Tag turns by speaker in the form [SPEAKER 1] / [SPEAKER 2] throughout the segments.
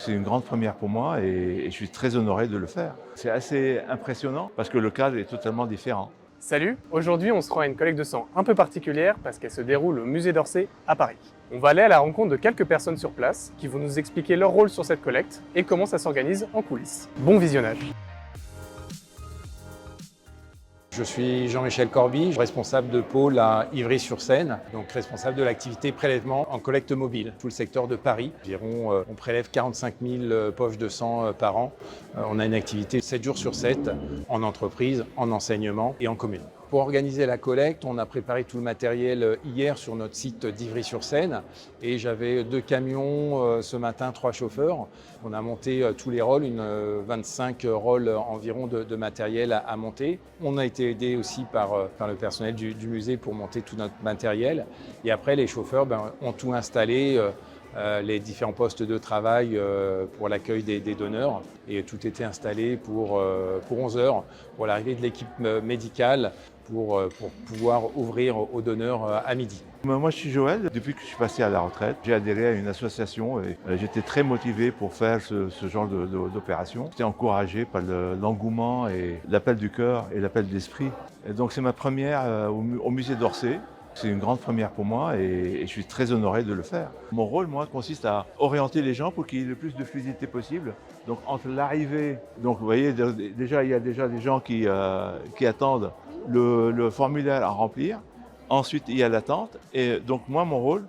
[SPEAKER 1] C'est une grande première pour moi et je suis très honoré de le faire. C'est assez impressionnant parce que le cadre est totalement différent.
[SPEAKER 2] Salut, aujourd'hui on se rend à une collecte de sang un peu particulière parce qu'elle se déroule au musée d'Orsay à Paris. On va aller à la rencontre de quelques personnes sur place qui vont nous expliquer leur rôle sur cette collecte et comment ça s'organise en coulisses. Bon visionnage.
[SPEAKER 3] Je suis Jean-Michel Corby, responsable de pôle à Ivry-sur-Seine, donc responsable de l'activité prélèvement en collecte mobile, tout le secteur de Paris. Environ, on prélève 45 000 poches de sang par an. On a une activité 7 jours sur 7 en entreprise, en enseignement et en commune. Pour organiser la collecte, on a préparé tout le matériel hier sur notre site d'Ivry-sur-Seine et j'avais 2 camions ce matin, 3 chauffeurs. On a monté tous les rôles, 25 rôles environ de matériel à monter. On a été aidé aussi par le personnel du musée pour monter tout notre matériel. Et après, les chauffeurs ont tout installé, les différents postes de travail pour l'accueil des donneurs. Et tout était installé pour 11 heures, pour l'arrivée de l'équipe médicale, pour pouvoir ouvrir aux donneurs à midi.
[SPEAKER 1] Moi je suis Joël, depuis que je suis passé à la retraite, j'ai adhéré à une association et j'étais très motivé pour faire ce genre d'opération. J'étais encouragé par l'engouement et l'appel du cœur et l'appel de l'esprit. Et donc c'est ma première au musée d'Orsay. C'est une grande première pour moi et je suis très honoré de le faire. Mon rôle, moi, consiste à orienter les gens pour qu'il y ait le plus de fluidité possible. Donc entre l'arrivée, donc vous voyez, déjà il y a déjà des gens qui attendent le formulaire à remplir. Ensuite, il y a l'attente. Et donc moi, mon rôle,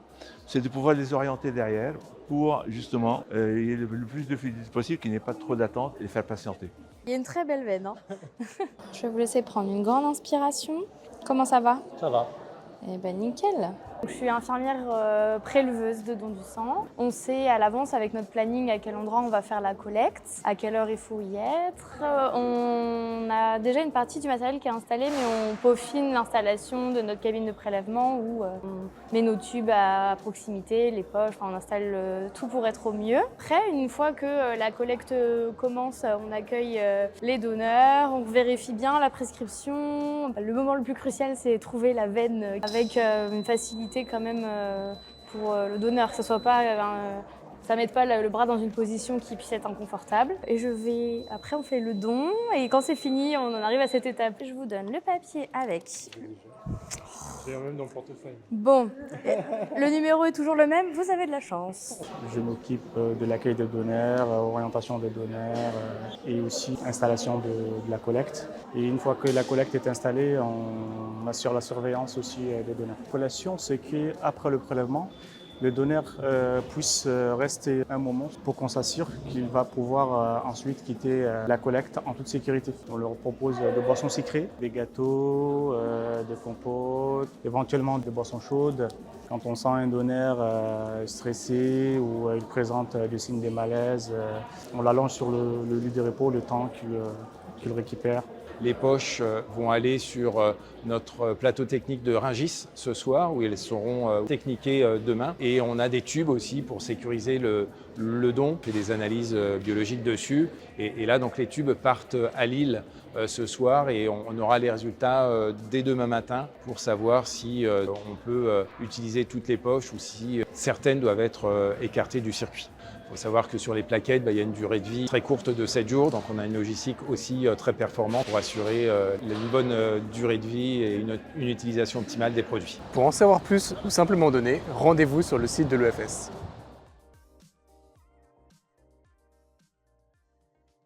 [SPEAKER 1] c'est de pouvoir les orienter derrière pour justement il y ait le plus de fluidité possible, qu'il n'y ait pas trop d'attente et les faire patienter.
[SPEAKER 4] Il y a une très belle veine. Je vais vous laisser prendre une grande inspiration. Comment ça va?
[SPEAKER 5] Ça va.
[SPEAKER 4] Eh ben nickel. Je suis infirmière préleveuse de dons du sang. On sait à l'avance avec notre planning à quel endroit on va faire la collecte, à quelle heure il faut y être. On a déjà une partie du matériel qui est installé, mais on peaufine l'installation de notre cabine de prélèvement où on met nos tubes à proximité, les poches, on installe tout pour être au mieux. Après, une fois que la collecte commence, on accueille les donneurs, on vérifie bien la prescription. Le moment le plus crucial, c'est trouver la veine avec une facilité quand même pour le donneur, que ça soit pas, ça mette pas le bras dans une position qui puisse être inconfortable. Et après on fait le don et quand c'est fini, on en arrive à cette étape. Je vous donne le papier avec.
[SPEAKER 5] J'ai même dans le portefeuille.
[SPEAKER 4] Bon, le numéro est toujours le même, vous avez de la chance.
[SPEAKER 5] Je m'occupe de l'accueil des donneurs, orientation des donneurs et aussi installation de la collecte. Et une fois que la collecte est installée, on assure la surveillance aussi des donneurs. La collation, c'est qu'après le prélèvement, le donneur puisse rester un moment pour qu'on s'assure qu'il va pouvoir ensuite quitter la collecte en toute sécurité. On leur propose des boissons sucrées, des gâteaux, des compotes, éventuellement des boissons chaudes. Quand on sent un donneur stressé ou il présente des signes de malaise, on l'allonge sur le lit de repos le temps qu'il récupère.
[SPEAKER 3] Les poches vont aller sur notre plateau technique de Rungis ce soir, où elles seront techniquées demain. Et on a des tubes aussi pour sécuriser le don. On fait des analyses biologiques dessus. Et là, donc, les tubes partent à Lille ce soir et on aura les résultats dès demain matin pour savoir si on peut utiliser toutes les poches ou si certaines doivent être écartées du circuit. Il faut savoir que sur les plaquettes, il y a une durée de vie très courte de 7 jours, donc on a une logistique aussi très performante pour assurer une bonne durée de vie et une utilisation optimale des produits.
[SPEAKER 2] Pour en savoir plus ou simplement donner, rendez-vous sur le site de l'EFS.